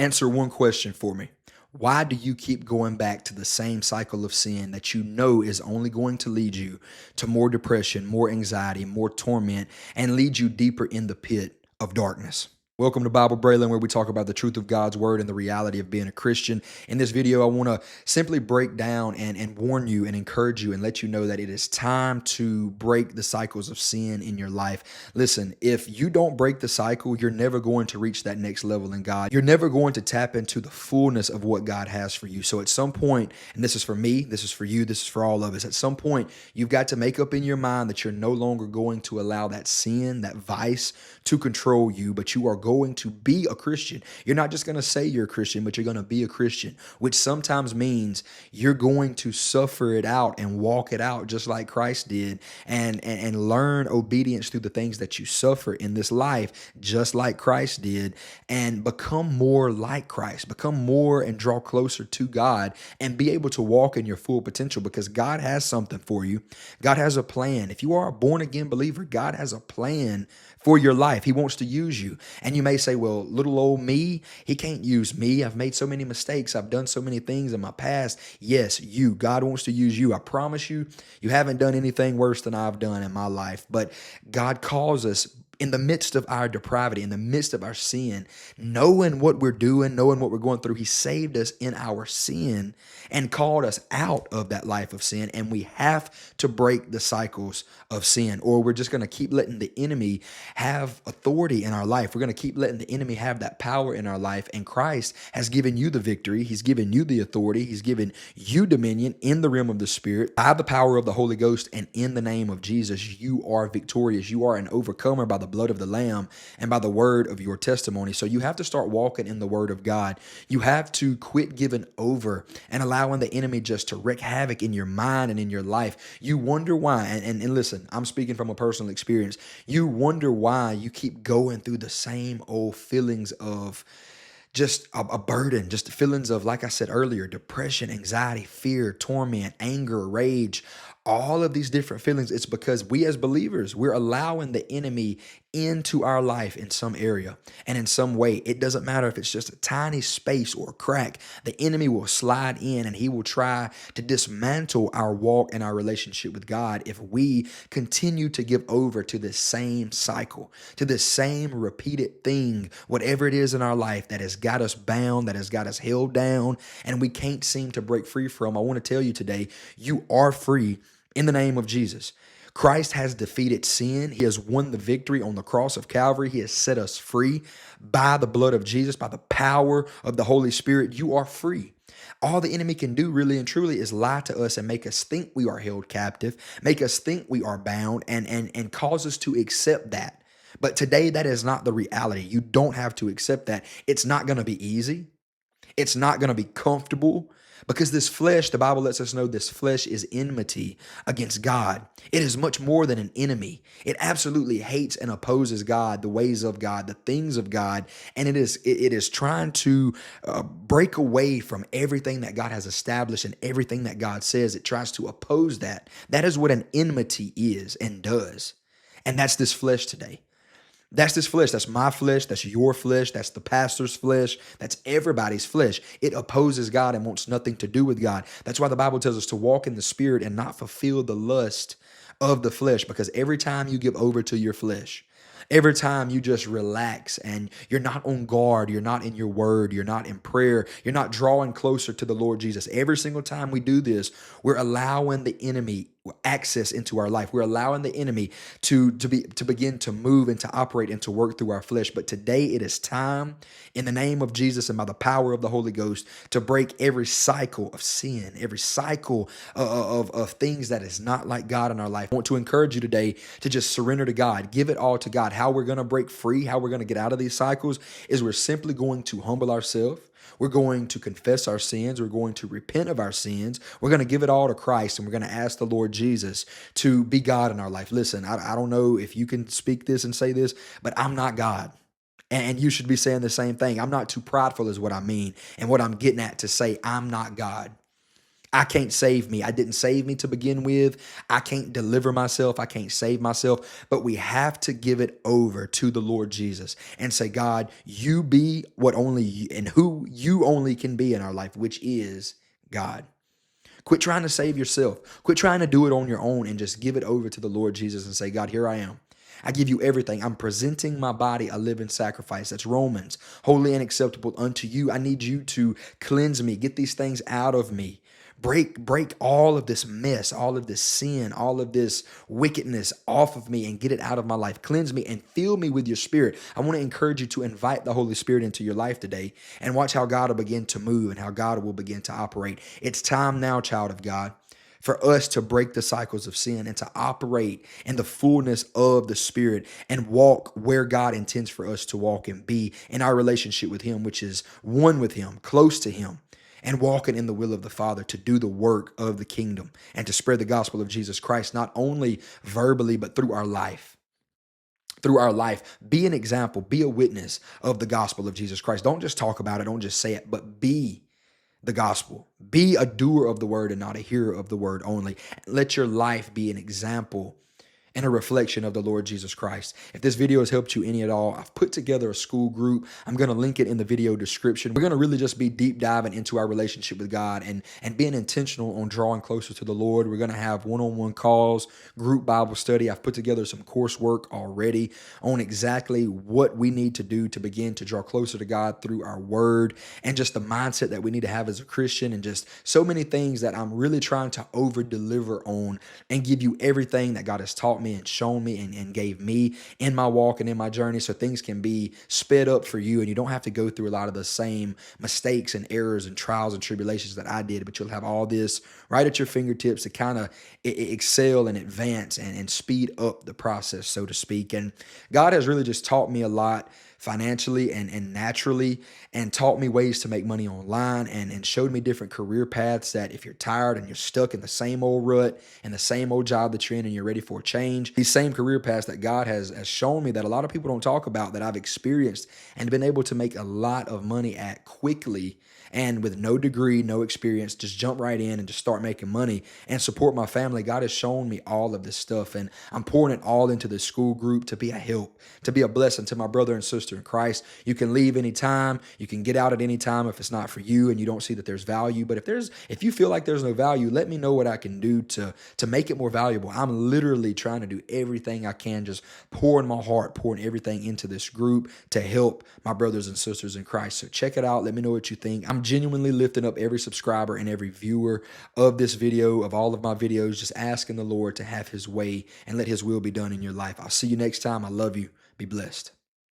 Answer one question for me. Why do you keep going back to the same cycle of sin that you know is only going to lead you to more depression, more anxiety, more torment, and lead you deeper in the pit of darkness? Welcome to Bible Braylon, where we talk about the truth of God's word and the reality of being a Christian. In this video, I want to simply break down and warn you and encourage you and let you know that it is time to break the cycles of sin in your life. Listen, if you don't break the cycle, you're never going to reach that next level in God. You're never going to tap into the fullness of what God has for you. So at some point, and this is for me, this is for you, this is for all of us, at some point, you've got to make up in your mind that you're no longer going to allow that sin, that vice to control you, but you are going to be a Christian. You're not just going to say you're a Christian, but you're going to be a Christian, which sometimes means you're going to suffer it out and walk it out just like Christ did and learn obedience through the things that you suffer in this life, just like Christ did, and become more like Christ, become more and draw closer to God and be able to walk in your full potential because God has something for you. God has a plan. If you are a born again believer, God has a plan for your life. He wants to use you. And you may say, well, little old me, he can't use me. I've made so many mistakes. I've done so many things in my past. Yes, you. God wants to use you. I promise you, you haven't done anything worse than I've done in my life. But God calls us in the midst of our depravity, in the midst of our sin, knowing what we're doing, knowing what we're going through. He saved us in our sin and called us out of that life of sin. And we have to break the cycles of sin, or we're just going to keep letting the enemy have authority in our life. We're going to keep letting the enemy have that power in our life. And Christ has given you the victory. He's given you the authority. He's given you dominion in the realm of the Spirit by the power of the Holy Ghost. And in the name of Jesus, you are victorious. You are an overcomer by the blood of the Lamb and by the word of your testimony. So you have to start walking in the word of God. You have to quit giving over and allowing the enemy just to wreak havoc in your mind and in your life. You wonder why. And listen, I'm speaking from a personal experience. You wonder why you keep going through the same old feelings of just a burden, just feelings of, like I said earlier, depression, anxiety, fear, torment, anger, rage, all of these different feelings. It's because we as believers, we're allowing the enemy into our life in some area and in some way. It doesn't matter if it's just a tiny space or a crack. The enemy will slide in and he will try to dismantle our walk and our relationship with God if we continue to give over to this same cycle, to this same repeated thing, whatever it is in our life that has got us bound, that has got us held down, and we can't seem to break free from. I want to tell you today, you are free in the name of Jesus. Christ has defeated sin. He has won the victory on the cross of Calvary. He has set us free by the blood of Jesus, by the power of the Holy Spirit. You are free. All the enemy can do really and truly is lie to us and make us think we are held captive, make us think we are bound, and cause us to accept that. But today, that is not the reality. You don't have to accept that. It's not going to be easy. It's not going to be comfortable. Because this flesh, the Bible lets us know this flesh is enmity against God. It is much more than an enemy. It absolutely hates and opposes God, the ways of God, the things of God. And it is trying to break away from everything that God has established and everything that God says. It tries to oppose that. That is what an enmity is and does. And that's this flesh today. That's this flesh. That's my flesh. That's your flesh. That's the pastor's flesh. That's everybody's flesh. It opposes God and wants nothing to do with God. That's why the Bible tells us to walk in the Spirit and not fulfill the lust of the flesh, because every time you give over to your flesh, every time you just relax and you're not on guard, you're not in your word, you're not in prayer, you're not drawing closer to the Lord Jesus. Every single time we do this, we're allowing the enemy access into our life. We're allowing the enemy to begin to move and to operate and to work through our flesh. But today it is time, in the name of Jesus and by the power of the Holy Ghost, to break every cycle of sin, every cycle of things that is not like God in our life. I want to encourage you today to just surrender to God, give it all to God. How we're going to break free, how we're going to get out of these cycles is we're simply going to humble ourselves. We're going to confess our sins. We're going to repent of our sins. We're going to give it all to Christ, and we're going to ask the Lord Jesus to be God in our life. Listen, I don't know if you can speak this and say this, but I'm not God. And you should be saying the same thing. I'm not too prideful is what I mean, and what I'm getting at to say I'm not God. I can't save me. I didn't save me to begin with. I can't deliver myself. I can't save myself. But we have to give it over to the Lord Jesus and say, God, you be what only you and who you only can be in our life, which is God. Quit trying to save yourself. Quit trying to do it on your own and just give it over to the Lord Jesus and say, God, here I am. I give you everything. I'm presenting my body a living sacrifice. That's Romans, holy and acceptable unto you. I need you to cleanse me, get these things out of me. Break all of this mess, all of this sin, all of this wickedness off of me and get it out of my life. Cleanse me and fill me with your spirit. I want to encourage you to invite the Holy Spirit into your life today and watch how God will begin to move and how God will begin to operate. It's time now, child of God, for us to break the cycles of sin and to operate in the fullness of the Spirit and walk where God intends for us to walk and be in our relationship with Him, which is one with Him, close to Him, and walking in the will of the Father to do the work of the kingdom and to spread the gospel of Jesus Christ, not only verbally, but through our life. Through our life, be an example, be a witness of the gospel of Jesus Christ. Don't just talk about it, don't just say it, but be the gospel. Be a doer of the word and not a hearer of the word only. Let your life be an example and a reflection of the Lord Jesus Christ. If this video has helped you any at all, I've put together a school group. I'm going to link it in the video description. We're going to really just be deep diving into our relationship with God and being intentional on drawing closer to the Lord. We're going to have one-on-one calls, group Bible study. I've put together some coursework already on exactly what we need to do to begin to draw closer to God through our word and just the mindset that we need to have as a Christian and just so many things that I'm really trying to over deliver on and give you everything that God has taught me and shown me and gave me in my walk and in my journey so things can be sped up for you and you don't have to go through a lot of the same mistakes and errors and trials and tribulations that I did, but you'll have all this right at your fingertips to kind of excel and advance and speed up the process, so to speak. And God has really just taught me a lot financially and naturally and taught me ways to make money online and showed me different career paths that if you're tired and you're stuck in the same old rut and the same old job that you're in and you're ready for a change, these same career paths that God has shown me that a lot of people don't talk about that I've experienced and been able to make a lot of money at quickly and with no degree, no experience, just jump right in and just start making money and support my family. God has shown me all of this stuff and I'm pouring it all into this school group to be a help, to be a blessing to my brother and sister in Christ. You can leave anytime. You can get out at any time if it's not for you and you don't see that there's value. But if you feel like there's no value, let me know what I can do to make it more valuable. I'm literally trying to do everything I can, just pouring my heart, pouring everything into this group to help my brothers and sisters in Christ. So check it out. Let me know what you think. I'm genuinely lifting up every subscriber and every viewer of this video, of all of my videos, just asking the Lord to have His way and let His will be done in your life. I'll see you next time. I love you. Be blessed.